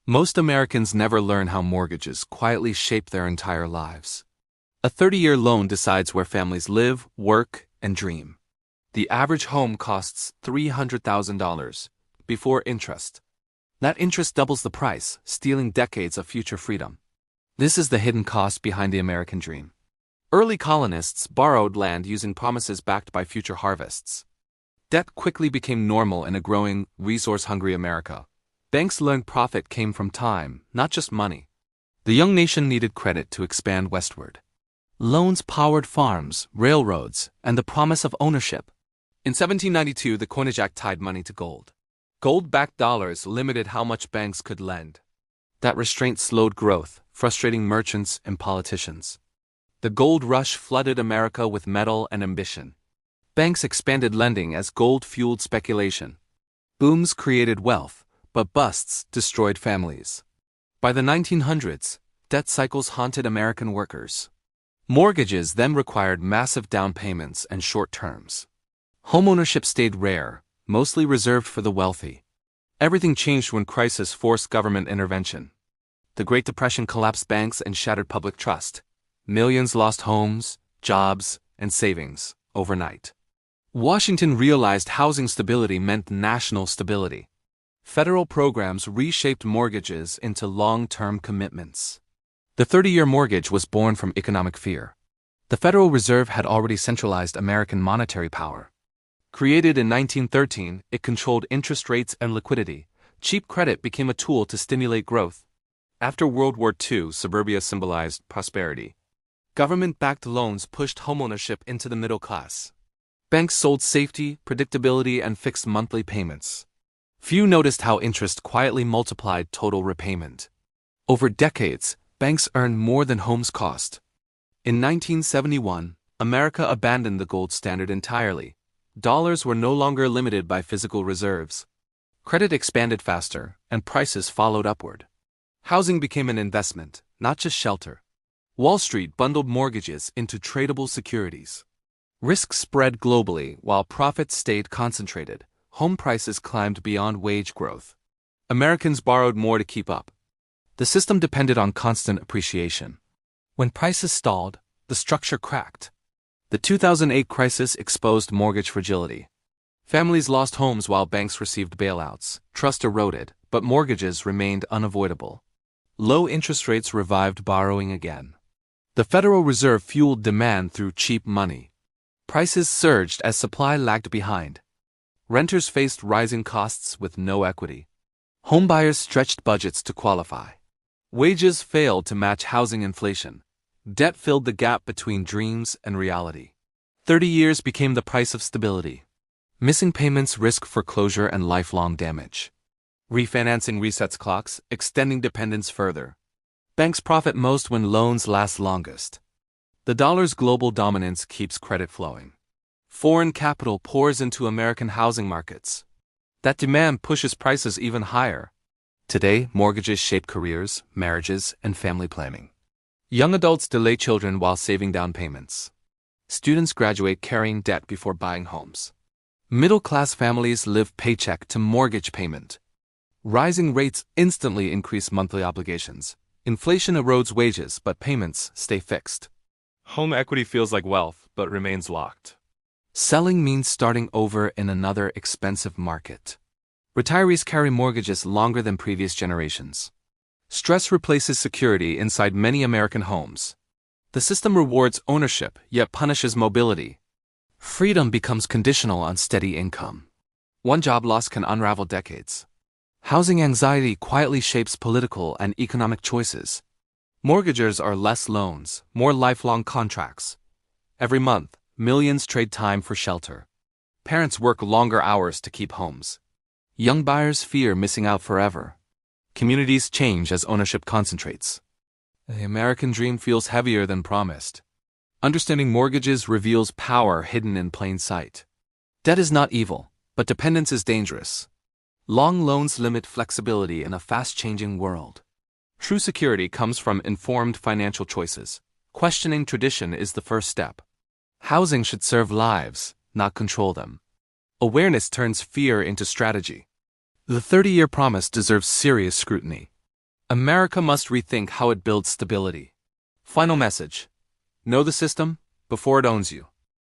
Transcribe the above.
Most Americans never learn how mortgages quietly shape their entire lives. A 30-year loan decides where families live, work, and dream. The average home costs $300,000 before interest. That interest doubles the price, stealing decades of future freedom. This is the hidden cost behind the American dream. Early colonists borrowed land using promises backed by future harvests. Debt quickly became normal in a growing, resource-hungry America. Banks learned profit came from time, not just money. The young nation needed credit to expand westward. Loans powered farms, railroads, and the promise of ownership. In 1792, the Coinage Act tied money to gold. Gold-backed dollars limited how much banks could lend. That restraint slowed growth, frustrating merchants and politicians. The gold rush flooded America with metal and ambition. Banks expanded lending as gold fueled speculation. Booms created wealth, but busts destroyed families. By the 1900s, debt cycles haunted American workers. Mortgages then required massive down payments and short terms. Homeownership stayed rare, mostly reserved for the wealthy. Everything changed when crisis forced government intervention. The Great Depression collapsed banks and shattered public trust. Millions lost homes, jobs, and savings overnight. Washington realized housing stability meant national stability. Federal programs reshaped mortgages into long-term commitments. The 30-year mortgage was born from economic fear. The Federal Reserve had already centralized American monetary power. Created in 1913, it controlled interest rates and liquidity. Cheap credit became a tool to stimulate growth. After World War II, suburbia symbolized prosperity. Government-backed loans pushed homeownership into the middle class. Banks sold safety, predictability, and fixed monthly payments. Few noticed how interest quietly multiplied total repayment. Over decades, banks earned more than homes cost. In 1971, America abandoned the gold standard entirely. Dollars were no longer limited by physical reserves. Credit expanded faster, and prices followed upward. Housing became an investment, not just shelter. Wall Street bundled mortgages into tradable securities. Risk spread globally while profits stayed concentrated. Home prices climbed beyond wage growth. Americans borrowed more to keep up. The system depended on constant appreciation. When prices stalled, the structure cracked. The 2008 crisis exposed mortgage fragility. Families lost homes while banks received bailouts. Trust eroded, but mortgages remained unavoidable. Low interest rates revived borrowing again. The Federal Reserve fueled demand through cheap money. Prices surged as supply lagged behind. Renters faced rising costs with no equity. Homebuyers stretched budgets to qualify. Wages failed to match housing inflation. Debt filled the gap between dreams and reality. 30 years became the price of stability. Missing payments risk foreclosure and lifelong damage. Refinancing resets clocks, extending dependence further. Banks profit most when loans last longest. The dollar's global dominance keeps credit flowing. Foreign capital pours into American housing markets. That demand pushes prices even higher. Today, mortgages shape careers, marriages, and family planning. Young adults delay children while saving down payments. Students graduate carrying debt before buying homes. Middle-class families live paycheck to mortgage payment. Rising rates instantly increase monthly obligations. Inflation erodes wages, but payments stay fixed. Home equity feels like wealth, but remains locked. Selling means starting over in another expensive market. Retirees carry mortgages longer than previous generations. Stress replaces security inside many American homes. The system rewards ownership, yet punishes mobility. Freedom becomes conditional on steady income. One job loss can unravel decades. Housing anxiety quietly shapes political and economic choices. Mortgagers are less loans, more lifelong contracts. Every month, millions trade time for shelter. Parents work longer hours to keep homes. Young buyers fear missing out forever. Communities change as ownership concentrates. The American dream feels heavier than promised. Understanding mortgages reveals power hidden in plain sight. Debt is not evil, but dependence is dangerous. Long loans limit flexibility in a fast-changing world. True security comes from informed financial choices. Questioning tradition is the first step. Housing should serve lives, not control them. Awareness turns fear into strategy. The 30-year promise deserves serious scrutiny. America must rethink how it builds stability. Final message: know the system before it owns you.